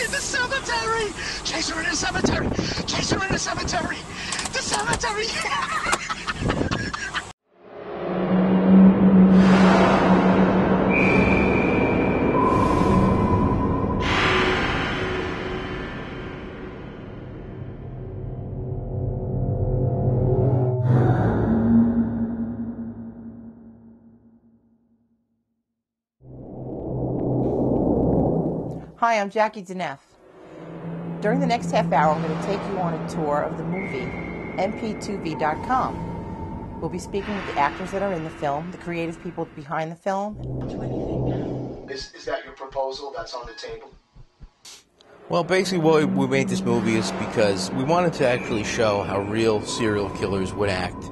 in the cemetery! Chase her in the cemetery! Chase her in the cemetery! The cemetery! Hi, I'm Jackie Deneff. During the next half hour, I'm going to take you on a tour of the movie MP2V.com. We'll be speaking with the actors that are in the film, the creative people behind the film. Is that your proposal that's on the table? Well, basically what we made this movie is because we wanted to actually show how real serial killers would act.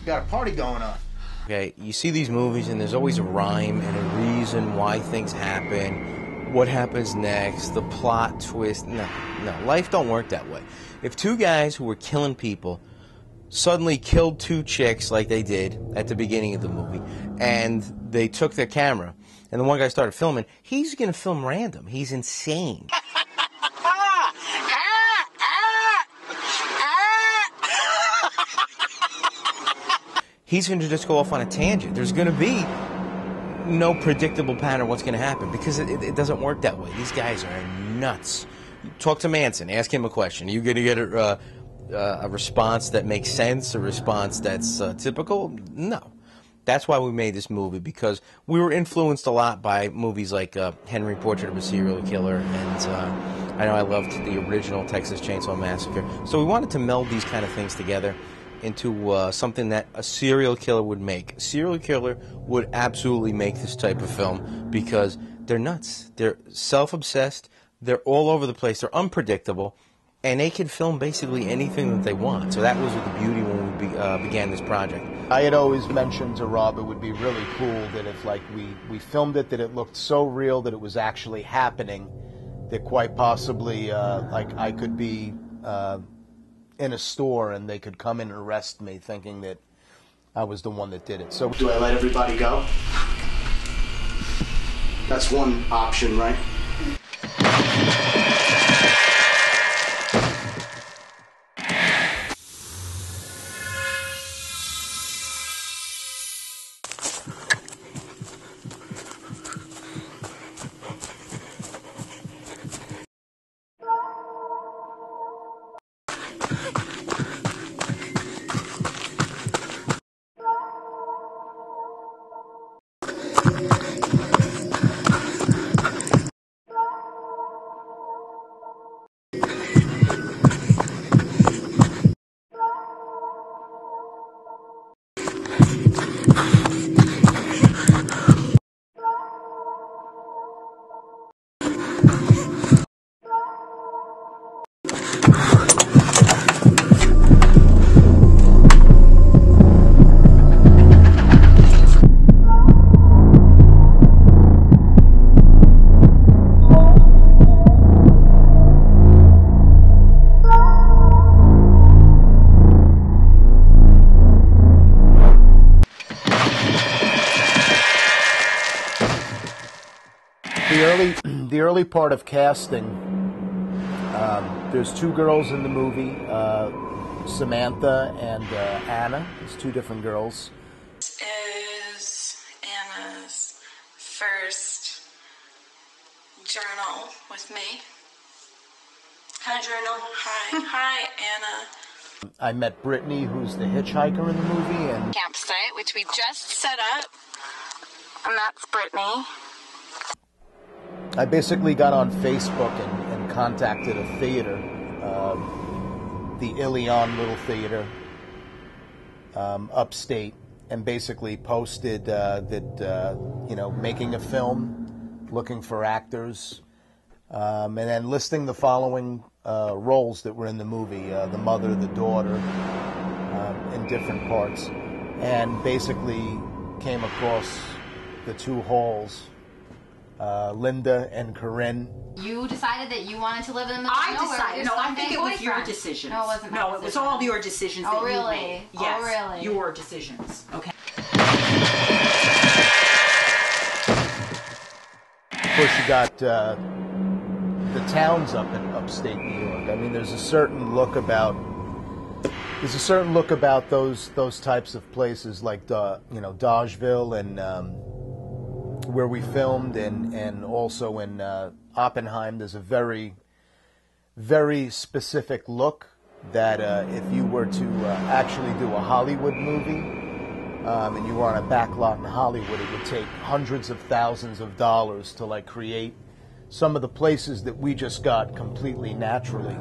Got a party going on. Okay, you see these movies and there's always a rhyme and a reason why things happen, what happens next, the plot twist. No, life don't work that way. If two guys who were killing people suddenly killed two chicks like they did at the beginning of the movie, and they took their camera, and the one guy started filming, he's going to film random. He's insane. He's going to just go off on a tangent. There's going to be no predictable pattern of what's going to happen because it doesn't work that way. These guys are nuts. Talk to Manson. Ask him a question. Are you going to get a response that makes sense, a response that's typical? No. That's why we made this movie, because we were influenced a lot by movies like Henry, Portrait of a Serial Killer, and I know I loved the original Texas Chainsaw Massacre. So we wanted to meld these kind of things together into something that a serial killer would make. A serial killer would absolutely make this type of film because they're nuts. They're self-obsessed. They're all over the place. They're unpredictable. And they can film basically anything that they want. So that was the beauty when we began this project. I had always mentioned to Rob it would be really cool that if we filmed it, that it looked so real that it was actually happening, that quite possibly I could be in a store and they could come in and arrest me thinking that I was the one that did it. So Do I let everybody go? That's one option, right? the early part of casting, there's two girls in the movie, Samantha and Anna. There's two different girls. This is Anna's first journal with me. Hi, journal. Hi. Hi, Anna. I met Brittany, who's the hitchhiker in the movie, and Campsite, which we just set up. And that's Brittany. I basically got on Facebook and contacted a theater, the Ilion Little Theater, upstate, and basically posted that, making a film, looking for actors, and then listing the following roles that were in the movie, the mother, the daughter, in different parts, and basically came across the two halls, Linda and Corinne. You decided that you wanted to live in the I decided. No, I think it was your decisions. No, it wasn't. No, it was all your decisions that you made. Oh, really? Yes, Oh, really? Your decisions. Okay. course, you got the towns up in upstate New York. I mean, there's a certain look about those types of places, like Dodgeville and where we filmed, and also in Oppenheim. There's a very, very specific look that if you were to actually do a Hollywood movie, and you were on a back lot in Hollywood, it would take hundreds of thousands of dollars to like create some of the places that we just got completely naturally.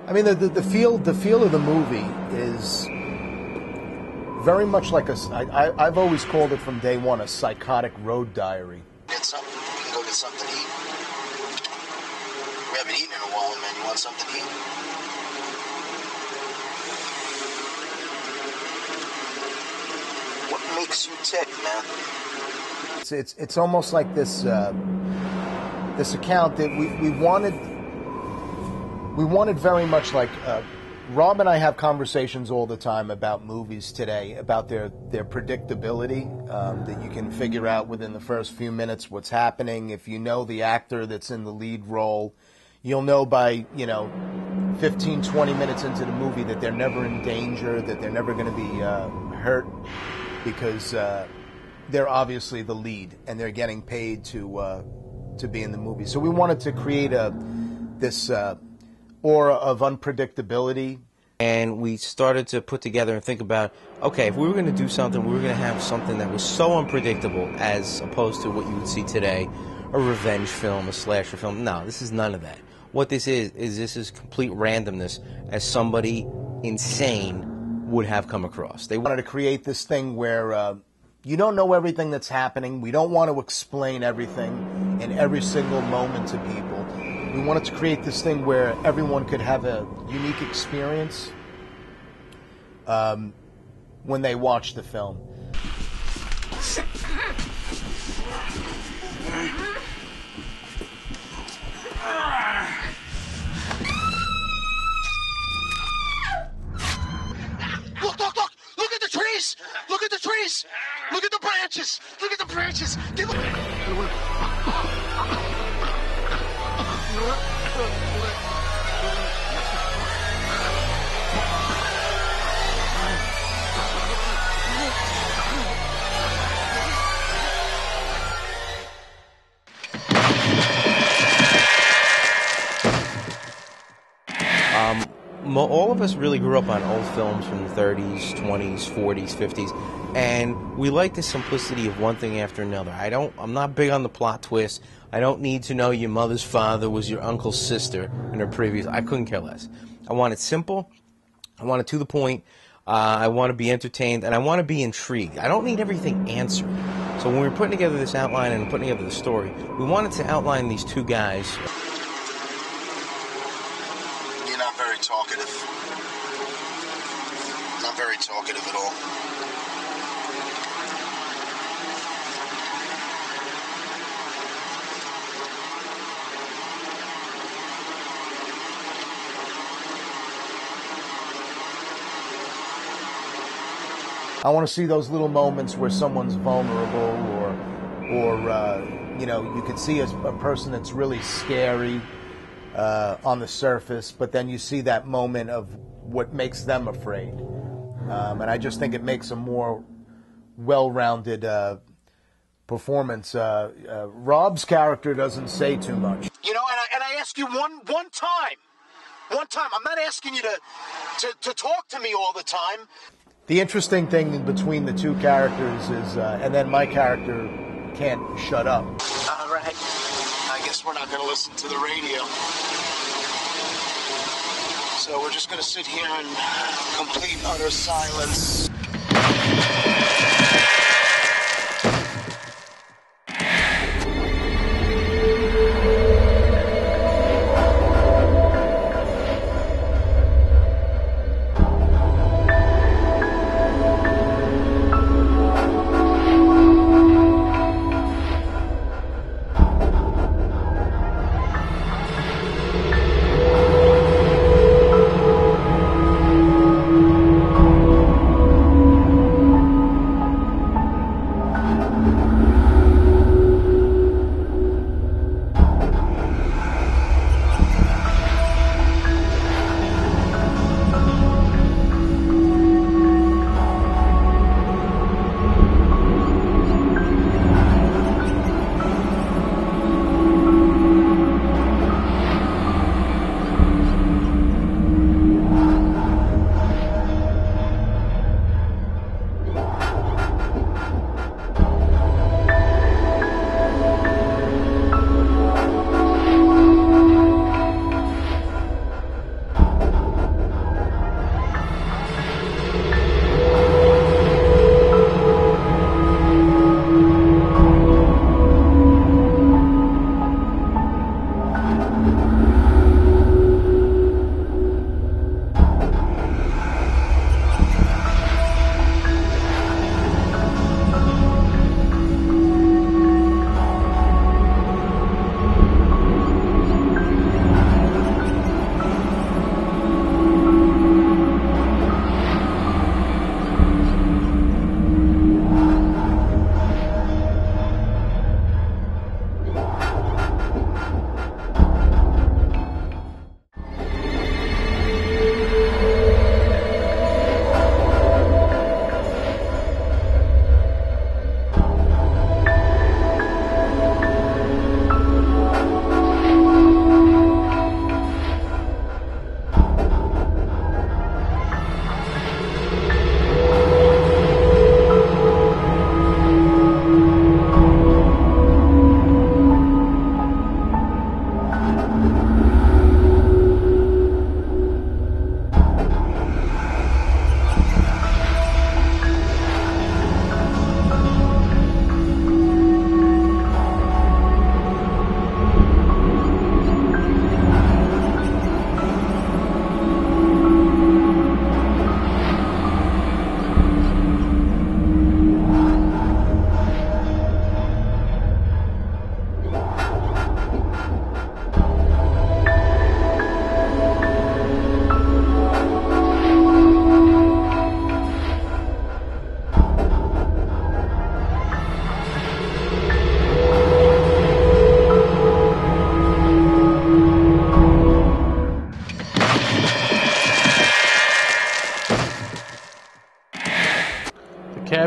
I mean, the feel of the movie is very much like I've always called it from day one a psychotic road diary. Get something. We can go get something to eat. We haven't eaten in a while, man. You want something to eat? What makes you tick, man? It's almost like this this account that we wanted very much like Rob and I have conversations all the time about movies today, about their predictability, that you can figure out within the first few minutes what's happening. If you know the actor that's in the lead role, you'll know by 15, 20 minutes into the movie that they're never in danger, that they're never going to be hurt, because they're obviously the lead and they're getting paid to be in the movie. So we wanted to create this aura of unpredictability. And we started to put together and think about, okay, if we were going to do something, we were going to have something that was so unpredictable as opposed to what you would see today, a revenge film, a slasher film. No, this is none of that. What this is complete randomness, as somebody insane would have come across. They wanted to create this thing where you don't know everything that's happening. We don't want to explain everything in every single moment to people. We wanted to create this thing where everyone could have a unique experience when they watch the film. Look at the trees! Look at the trees! Look at the branches! Look at the branches! All of us really grew up on old films from the 30s, 20s, 40s, 50s, and we like the simplicity of one thing after another. I'm not big on the plot twist. I don't need to know your mother's father was your uncle's sister in her previous. I couldn't care less. I want it simple. I want it to the point. I want to be entertained, and I want to be intrigued. I don't need everything answered. So when we were putting together this outline and putting together the story, we wanted to outline these two guys. You're not very talkative. Not very talkative at all. I want to see those little moments where someone's vulnerable, or you can see a person that's really scary on the surface, but then you see that moment of what makes them afraid. And I just think it makes a more well-rounded performance. Rob's character doesn't say too much. And I ask you one time. I'm not asking you to talk to me all the time. The interesting thing between the two characters is, and then my character can't shut up. All right. I guess we're not going to listen to the radio. So we're just going to sit here in complete, utter silence.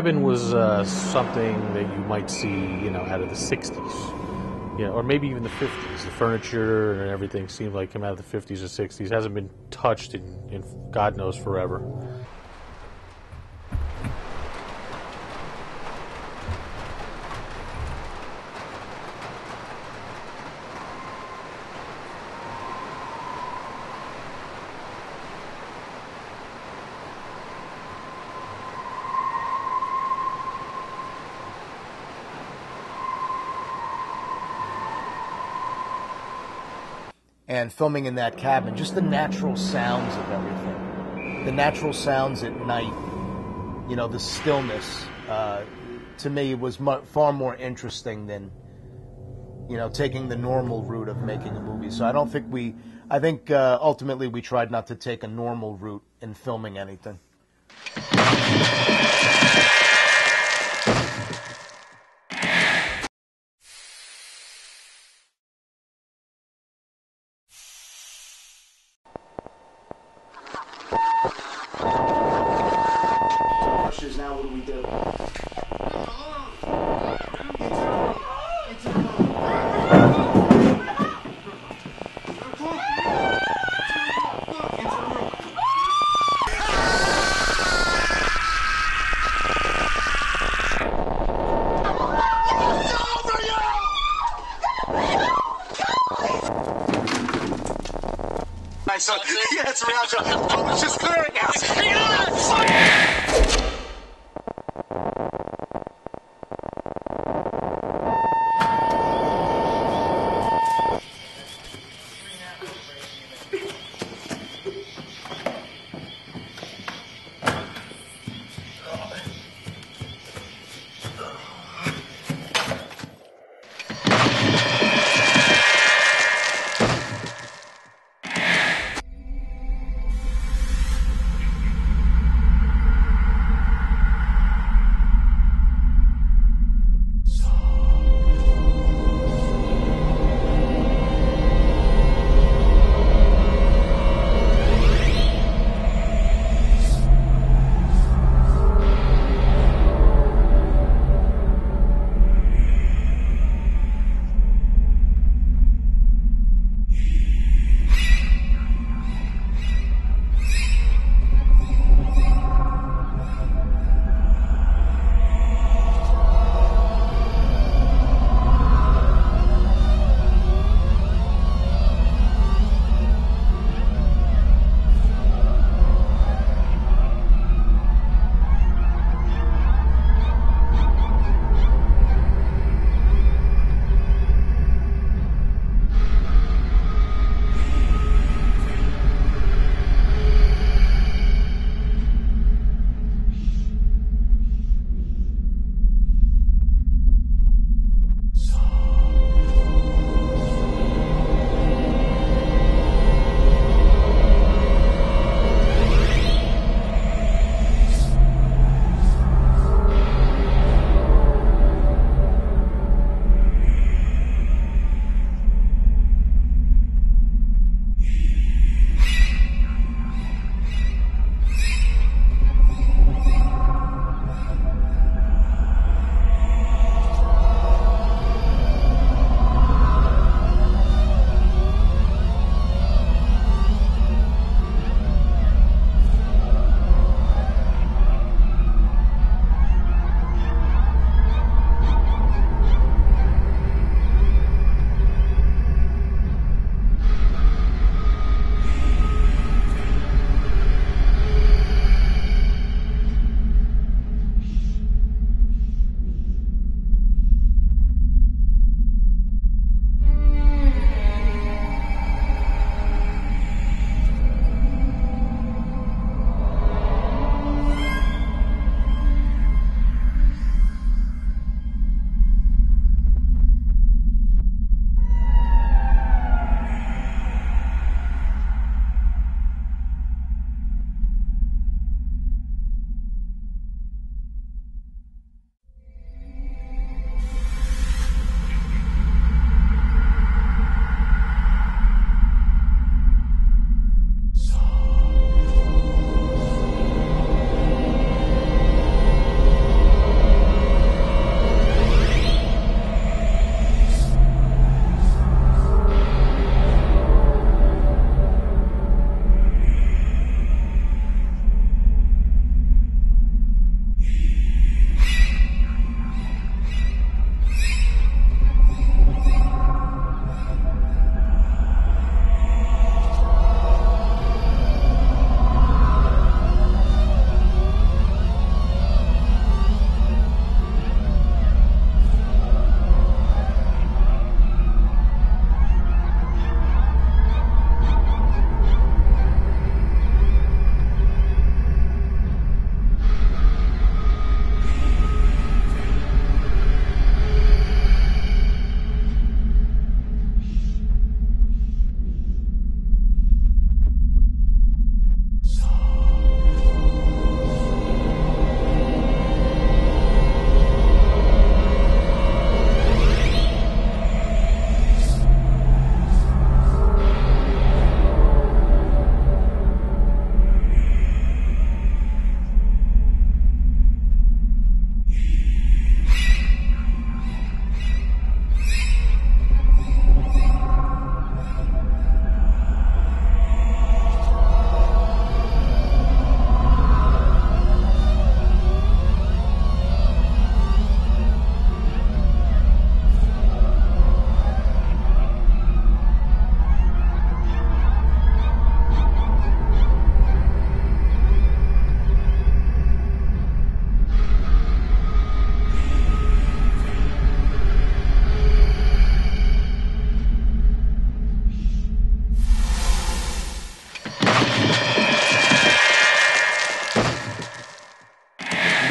cabin was something that you might see, you know, out of the 60s, you know, or maybe even the 50s. The furniture and everything seemed like came out of the 50s or 60s. Hasn't been touched in God knows forever. And filming in that cabin, just the natural sounds of everything, the natural sounds at night, you know, the stillness, to me was far more interesting than, you know, taking the normal route of making a movie. So I think ultimately we tried not to take a normal route in filming anything. Now what do we do? So, yeah, it's around. Oh, it's just clearing out.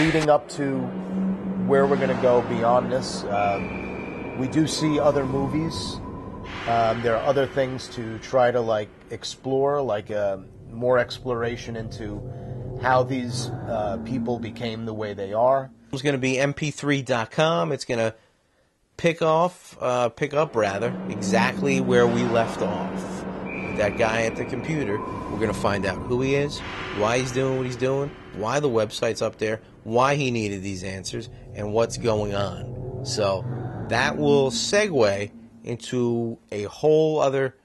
leading up to where we're going to go beyond this. We do see other movies. There are other things to try to like explore, like more exploration into how these people became the way they are. It's going to be MP3.com. It's going to pick up exactly where we left off. That guy at the computer, we're going to find out who he is, why he's doing what he's doing, why the website's up there, why he needed these answers, and what's going on. So that will segue into a whole other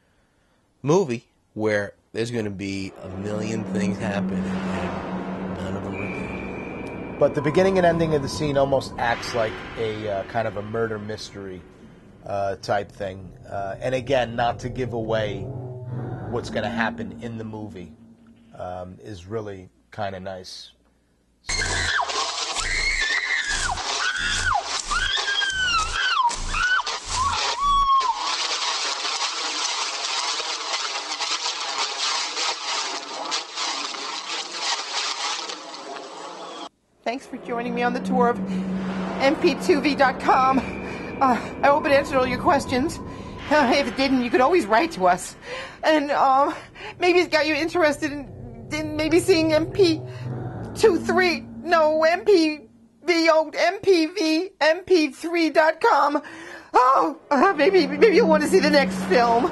movie where there's going to be a million things happening, and none of them are good. But the beginning and ending of the scene almost acts like a kind of a murder mystery type thing. And again, not to give away what's going to happen in the movie is really kind of nice. Thanks for joining me on the tour of MP2V.com. I hope it answered all your questions. If it didn't, you could always write to us. And maybe it's got you interested in maybe seeing MP3.com. Oh, maybe you'll want to see the next film.